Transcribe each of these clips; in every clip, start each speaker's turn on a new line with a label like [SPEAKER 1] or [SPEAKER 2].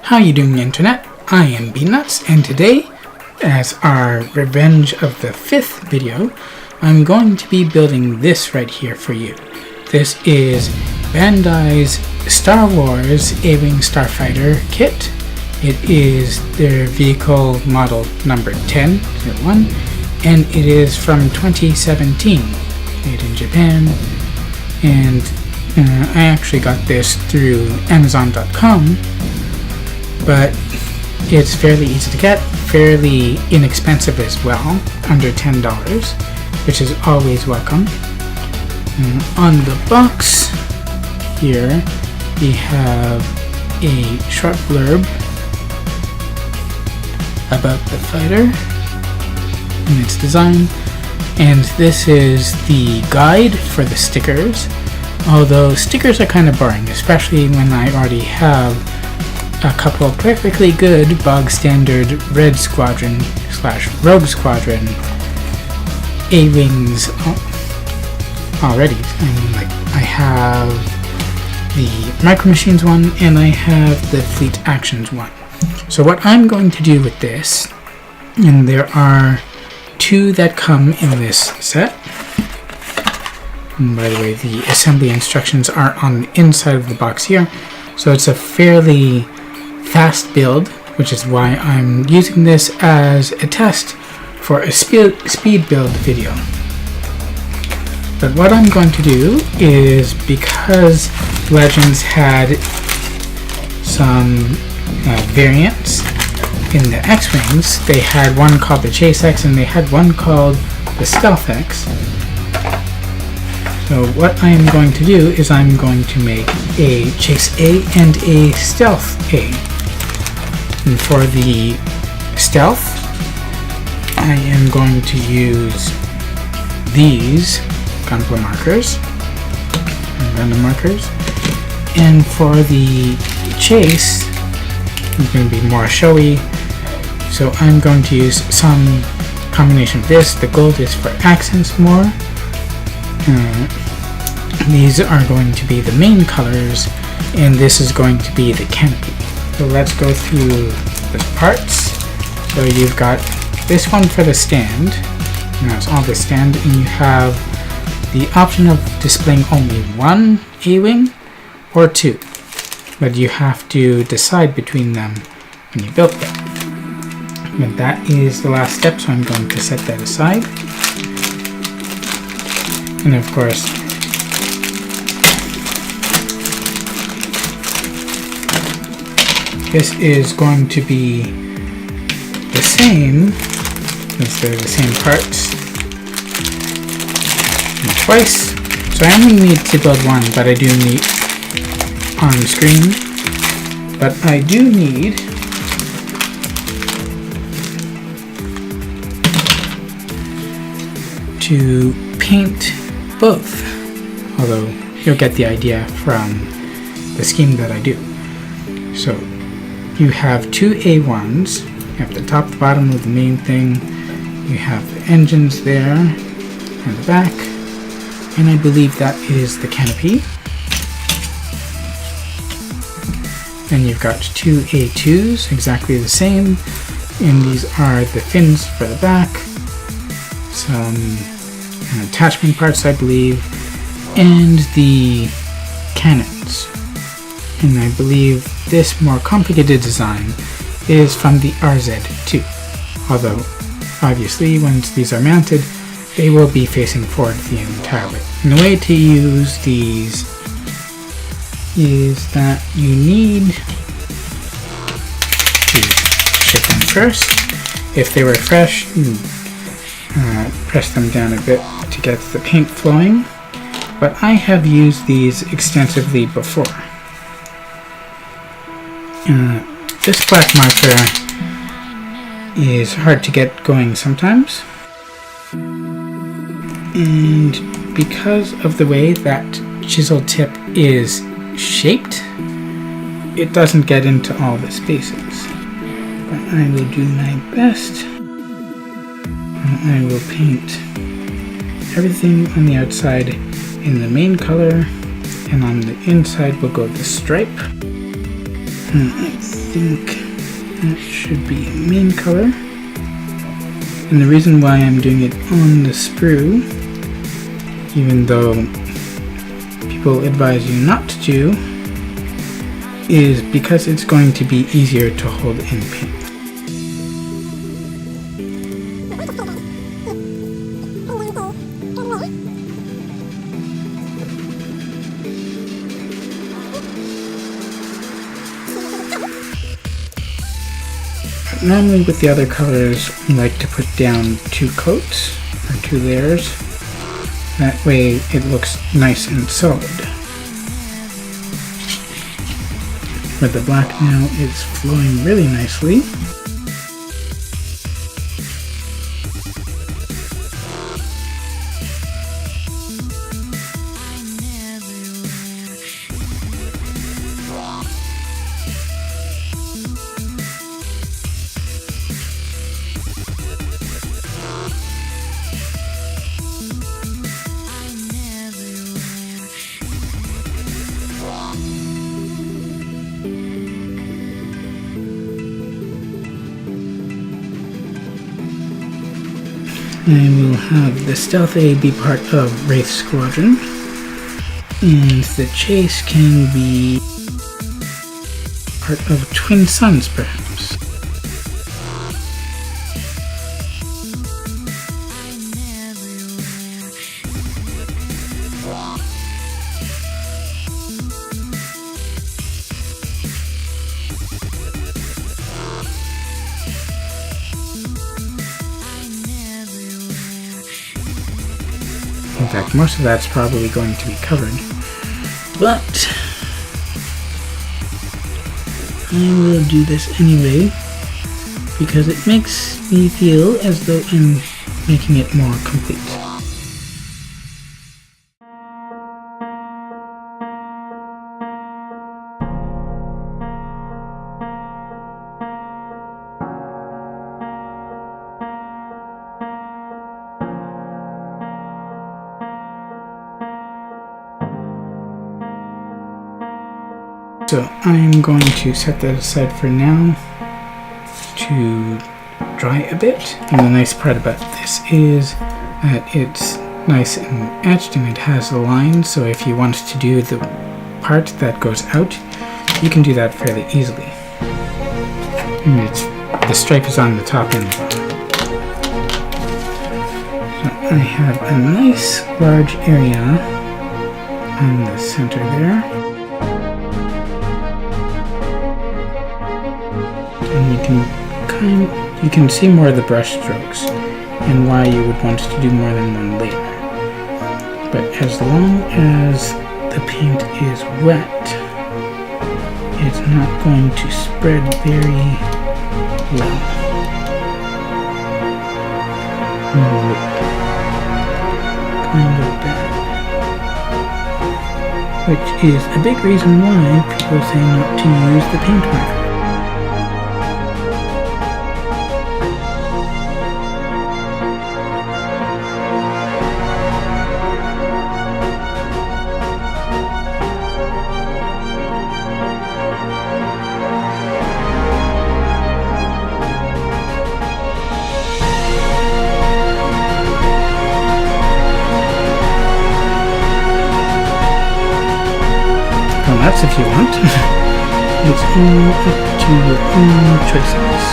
[SPEAKER 1] How you doing, Internet? I am Beanuts, and today, as our revenge of the 5th video, I'm going to be building this right here for you. This is Bandai's Star Wars A-wing Starfighter kit. It is their vehicle model number 1001, and it is from 2017, made in Japan. And I actually got this through Amazon.com, but it's fairly easy to get, fairly inexpensive as well, under $10, which is always welcome. On the box here, we have a short blurb about the fighter and its design, and this is the guide for the stickers, although stickers are kind of boring, especially when I already have a couple perfectly good bog standard Red Squadron / Rogue Squadron A-wings already. I have the Micro Machines one and I have the Fleet Actions one. So what I'm going to do with this, and there are 2 that come in this set. And by the way, the assembly instructions are on the inside of the box here, so it's a fairly fast build, which is why I'm using this as a test for a speed build video. But what I'm going to do is, because Legends had some variants in the X-Wings, they had one called the ChaseX and they had one called the StealthX. So what I'm going to do is I'm going to make a ChaseA and a StealthA. And for the Stealth, I am going to use these gunpla markers and random markers. And for the Chase, it's going to be more showy, so I'm going to use some combination of this. The gold is for accents more. These are going to be the main colors, and this is going to be the canopy. So let's go through the parts. So you've got this one for the stand. That's all the stand, and you have the option of displaying only one A-wing or 2. But you have to decide between them when you build them. But that is the last step, so I'm going to set that aside. And of course, this is going to be the same, since they're the same parts, and twice. So I only need to build one, but I do need on screen. But I do need to paint both, although you'll get the idea from the scheme that I do. So you have 2 A1s, you have the top, the bottom of the main thing, you have the engines there, and the back, and I believe that is the canopy. Then you've got 2 A2s, exactly the same, and these are the fins for the back, some attachment parts I believe, and the cannons. And I believe this more complicated design is from the RZ2, although obviously once these are mounted they will be facing forward the entire way. And the way to use these is that you need to ship them first. If they were fresh, press them down a bit to get the paint flowing, but I have used these extensively before. This black marker is hard to get going sometimes, and because of the way that chisel tip is shaped, it doesn't get into all the spaces. But I will do my best. I will paint everything on the outside in the main color, and on the inside we'll go the stripe. I think that should be main color. And the reason why I'm doing it on the sprue, even though people advise you not to do, is because it's going to be easier to hold in paint. Normally with the other colors, we like to put down 2 coats or 2 layers. That way it looks nice and solid. But the black now is flowing really nicely. I will have the StealthA be part of Wraith Squadron, and the Chase can be part of Twin Suns, perhaps. In fact, most of that's probably going to be covered, but I will do this anyway because it makes me feel as though I'm making it more complete. So I'm going to set that aside for now to dry a bit. And the nice part about this is that it's nice and etched and it has a line, so if you want to do the part that goes out, you can do that fairly easily. And the stripe is on the top and the bottom. So I have a nice large area on the center there. And you can see more of the brush strokes and why you would want to do more than one layer. But as long as the paint is wet, it's not going to spread very well. Kind of bad. Which is a big reason why people say not to use the paint marker. That's if you want. It's all up to your own choices.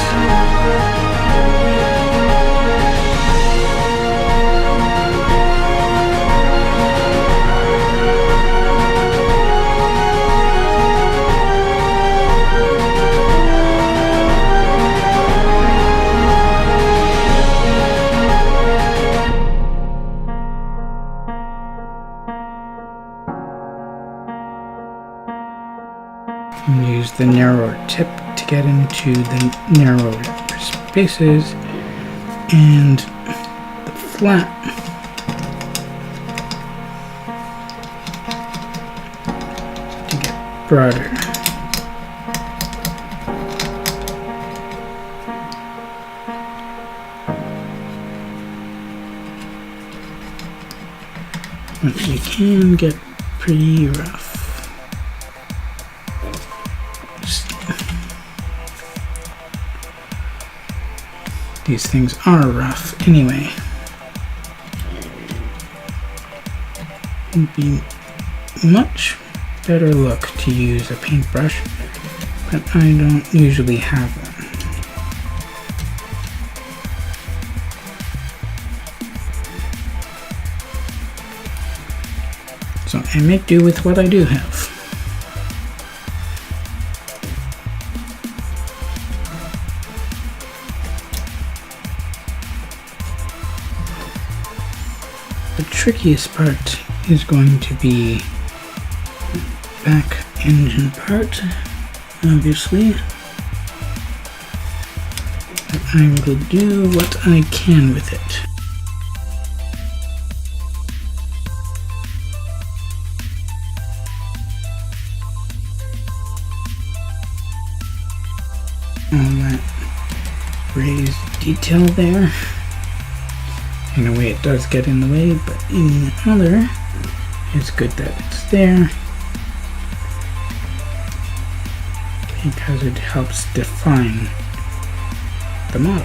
[SPEAKER 1] And use the narrower tip to get into the narrower spaces, and the flat to get broader. But you can get pretty rough. these things are rough anyway. It'd be much better look to use a paintbrush, but I don't usually have one. So I make do with what I do have. The trickiest part is going to be back engine part, obviously. But I will do what I can with it. All that raised detail there. In a way it does get in the way, but in the other, it's good that it's there because it helps define the model.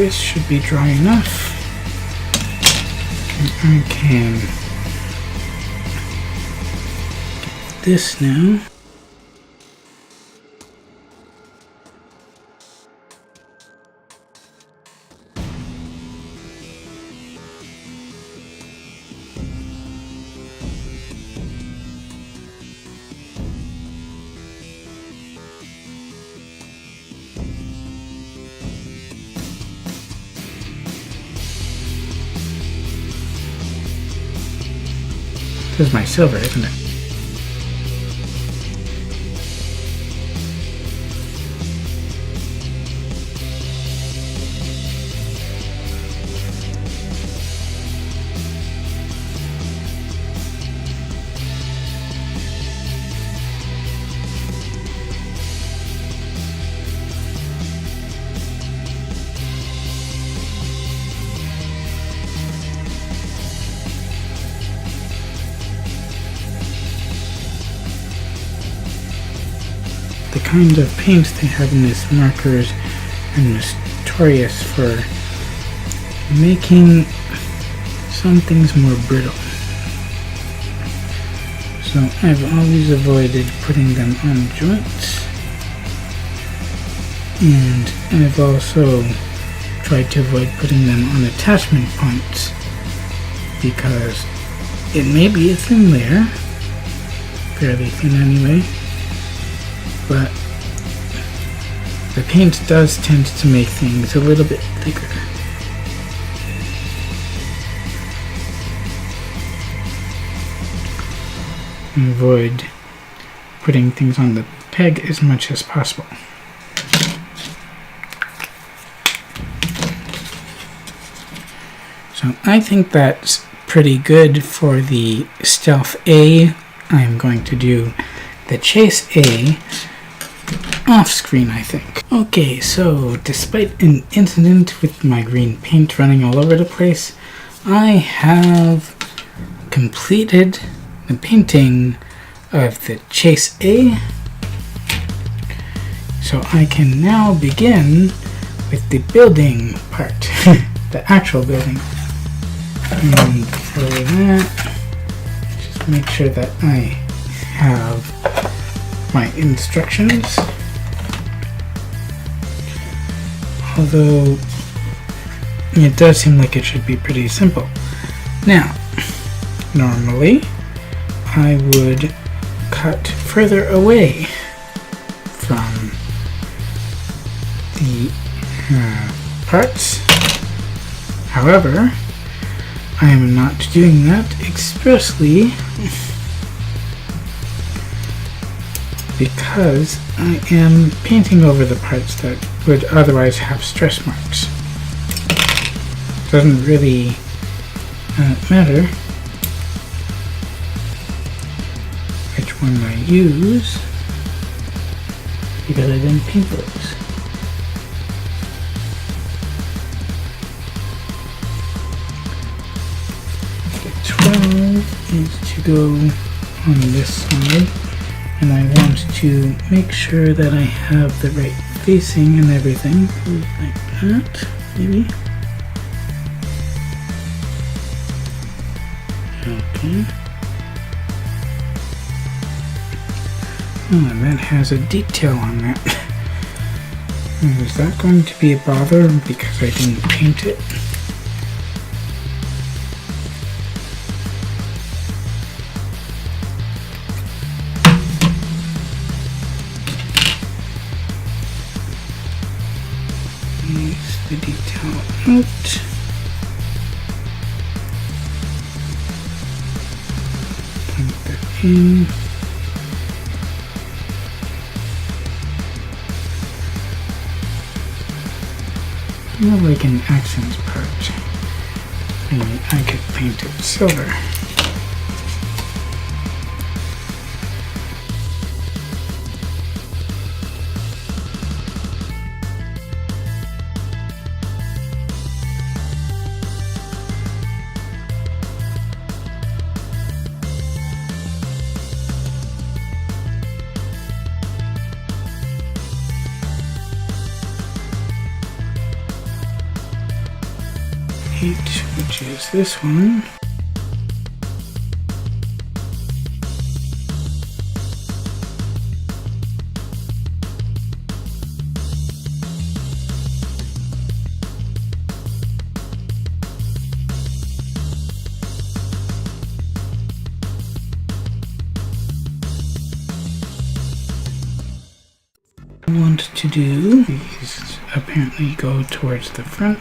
[SPEAKER 1] this should be dry enough. And I can get this now. This is my silver, isn't it? The kind of paints they have in this markers are notorious for making some things more brittle. So I've always avoided putting them on joints, and I've also tried to avoid putting them on attachment points because it may be a thin layer, fairly thin anyway, but the paint does tend to make things a little bit thicker. And avoid putting things on the peg as much as possible. So I think that's pretty good for the StealthA. I'm going to do the ChaseA off screen, I think. Okay, so despite an incident with my green paint running all over the place, I have completed the painting of the ChaseA. So I can now begin with the building part, the actual building. And for that, just make sure that I have my instructions. Although it does seem like it should be pretty simple. Now, normally I would cut further away from the parts. However, I am not doing that expressly because I am painting over the parts that would otherwise have stress marks. Doesn't really matter which one I use because I didn't paint those. The 12 is to go on this side, and I want to make sure that I have the right facing and everything, like that, maybe. Okay. Oh, and that has a detail on that. Is that going to be a bother because I didn't paint it? The detail out. Plug that in. More like an accents part. Maybe I could paint it silver. Soundcrate, which is this one. Want to do these apparently go towards the front.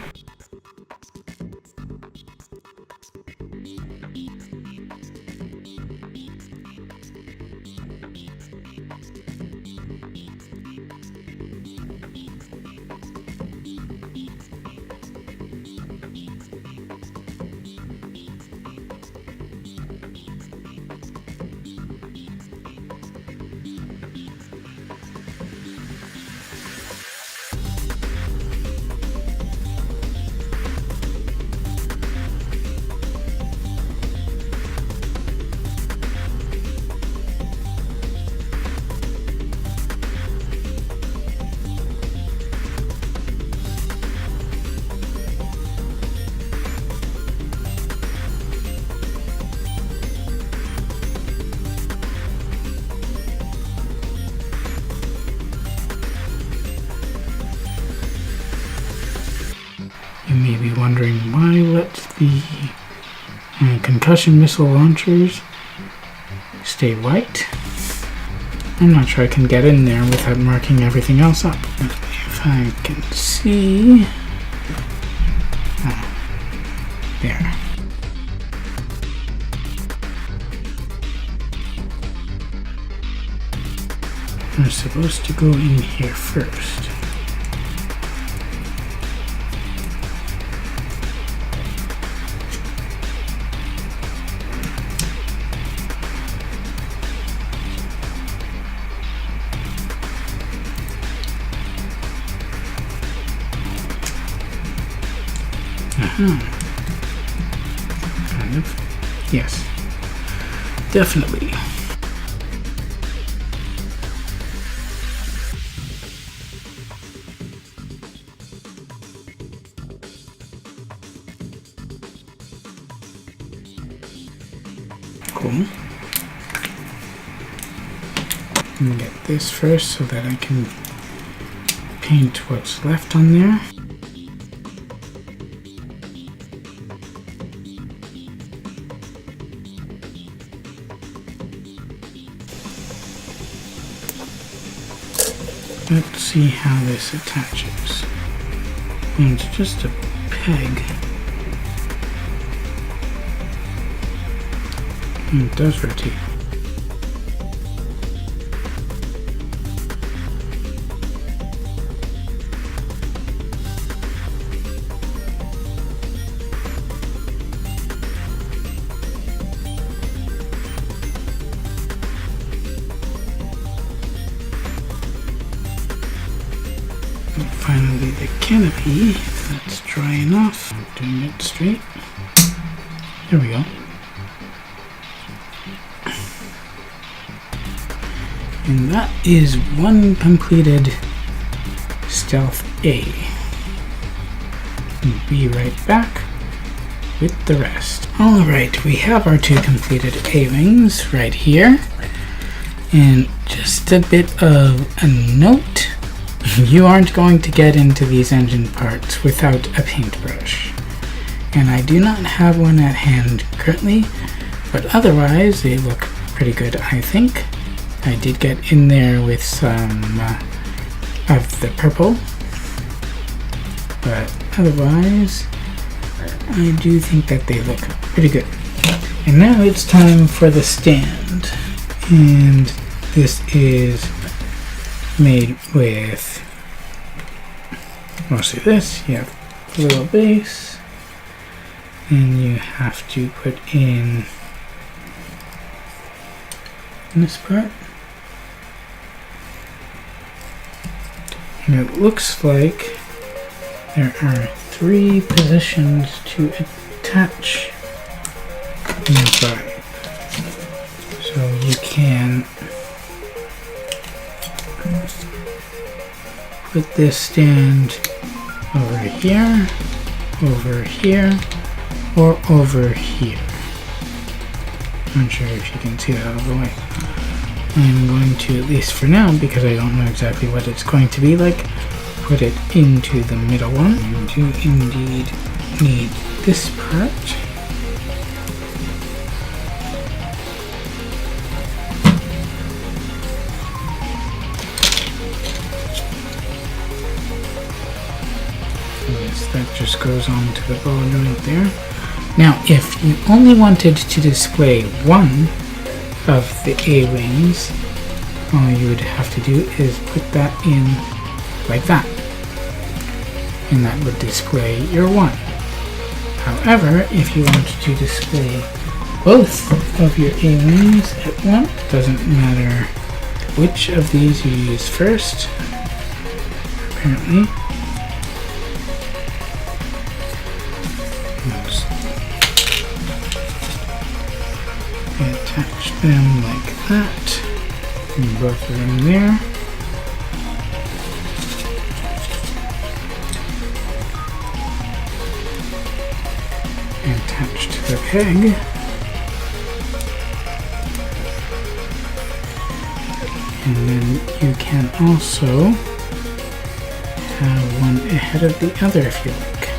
[SPEAKER 1] You may be wondering why let the concussion missile launchers stay white. I'm not sure I can get in there without marking everything else up. If I can see... there. I'm supposed to go in here first. Kind of. Yes. Definitely. Cool. Let me get this first so that I can paint what's left on there. Let's see how this attaches. And it's just a peg. And it does rotate. Finally, the canopy, that's dry enough. I'm doing it straight. There we go. And that is one completed StealthA. We'll be right back with the rest. Alright, we have our two completed A-wings right here. And just a bit of a note. You aren't going to get into these engine parts without a paintbrush. And I do not have one at hand currently, but otherwise they look pretty good, I think. I did get in there with some of the purple, but otherwise I do think that they look pretty good. And now it's time for the stand. And this is made with mostly this. You have a little base, and you have to put in this part. And it looks like there are 3 positions to attach inside. So you can put this stand over here, or over here. Not sure if you can see that all the way. I'm going to, at least for now, because I don't know exactly what it's going to be like, put it into the middle one. You do indeed need this part. Yes, that just goes on to the ball joint there. Now, if you only wanted to display one of the A-wings, all you would have to do is put that in like that, and that would display your one. However, if you want to display both of your A-wings at once, doesn't matter which of these you use first, apparently. Attach them like that, and both of them there. Attach to the peg. And then you can also have one ahead of the other if you like.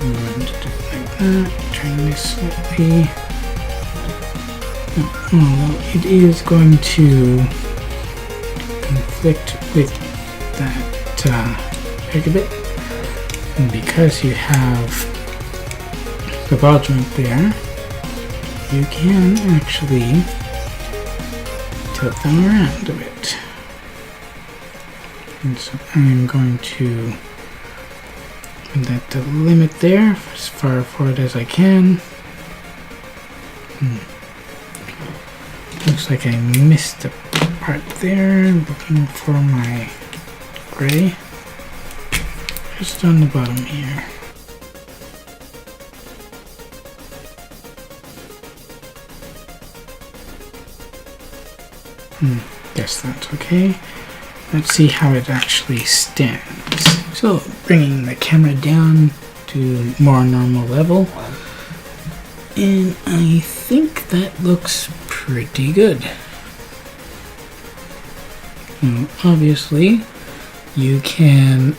[SPEAKER 1] I'm going to do it like that, turn this slightly. Although it is going to conflict with that peg a bit. And because you have the ball joint there, you can actually tilt them around a bit. And so I'm going to put that to limit there as far forward as I can. Looks like I missed a part there. Looking for my gray. Just on the bottom here. Guess that's okay. Let's see how it actually stands. So, bringing the camera down to more normal level. And I think that looks pretty good. Now, obviously, you can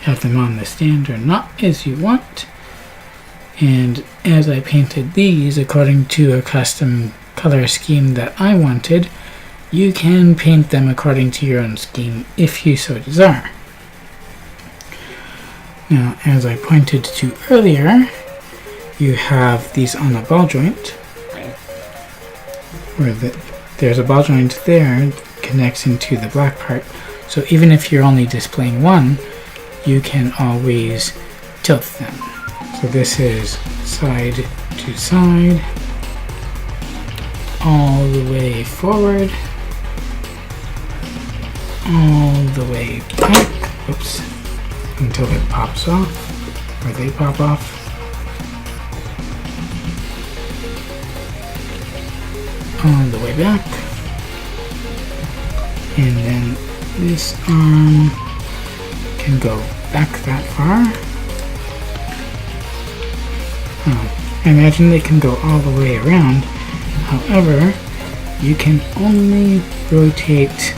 [SPEAKER 1] have them on the stand or not as you want. And as I painted these according to a custom color scheme that I wanted, you can paint them according to your own scheme if you so desire. Now, as I pointed to earlier, you have these on a ball joint, where there's a ball joint there, connects into the black part, so even if you're only displaying one, you can always tilt them. So this is side to side, all the way forward, all the way back, oops, until it pops off, or they pop off. All the way back, and then this arm can go back that far. I imagine they can go all the way around. However, you can only rotate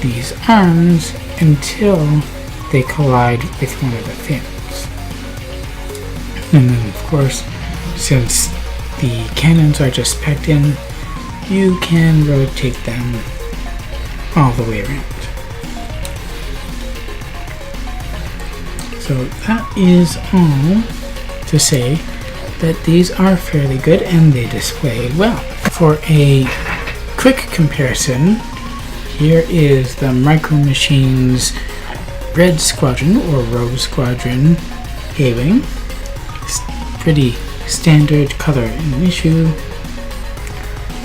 [SPEAKER 1] these arms until they collide with one of the fins. And then, of course, since the cannons are just pegged in, you can rotate them all the way around. So that is all to say that these are fairly good and they display well. For a quick comparison, here is the Micro Machines Red Squadron or Rogue Squadron A-wing. Pretty standard color and issue,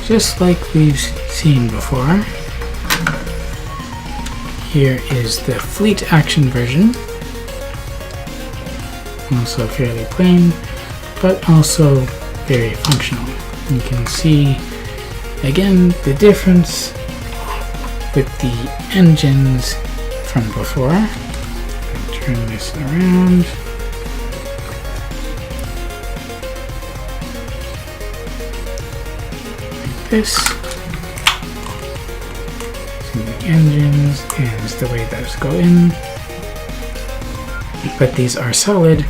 [SPEAKER 1] just like we've seen before. Here is the Fleet Action version, also fairly plain, but also very functional. You can see again the difference with the engines from before. Turn this around. Like this. So the engines is the way those go in. But these are solid,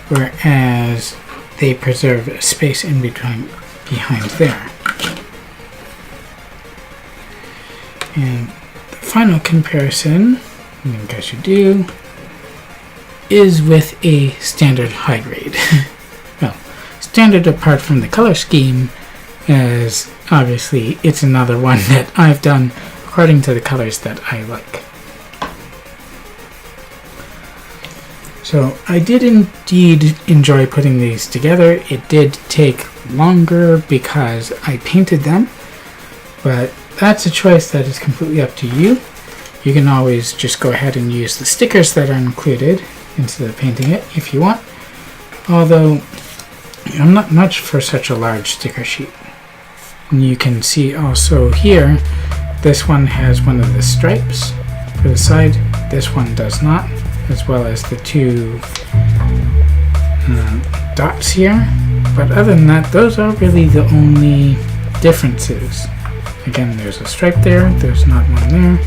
[SPEAKER 1] whereas they preserve space in between behind there. And the final comparison, I think I should do, is with a standard high grade. Well, standard apart from the color scheme, as obviously it's another one that I've done according to the colors that I like. So I did indeed enjoy putting these together. It did take longer because I painted them, but that's a choice that is completely up to you. You can always just go ahead and use the stickers that are included instead of painting it if you want. Although I'm not much for such a large sticker sheet. And you can see also here, this one has one of the stripes for the side. This one does not, as well as the two dots here. But other than that, those are really the only differences. Again, there's a stripe there, there's not one there.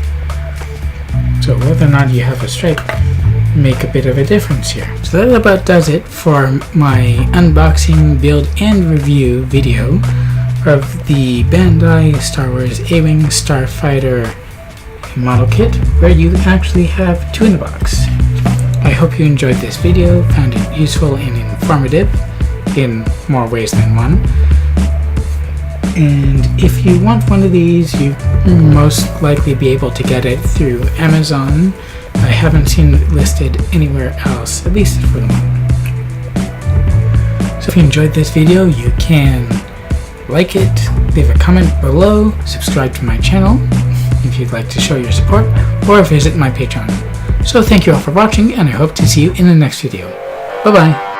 [SPEAKER 1] So whether or not you have a stripe make a bit of a difference here. So that about does it for my unboxing, build, and review video of the Bandai Star Wars A-wing Starfighter model kit, where you actually have two in the box. I hope you enjoyed this video, found it useful and informative in more ways than one. And if you want one of these, you most likely be able to get it through Amazon. I haven't seen it listed anywhere else, at least for the moment. So if you enjoyed this video, you can like it, leave a comment below, subscribe to my channel if you'd like to show your support, or visit my Patreon. So thank you all for watching, and I hope to see you in the next video. Bye bye!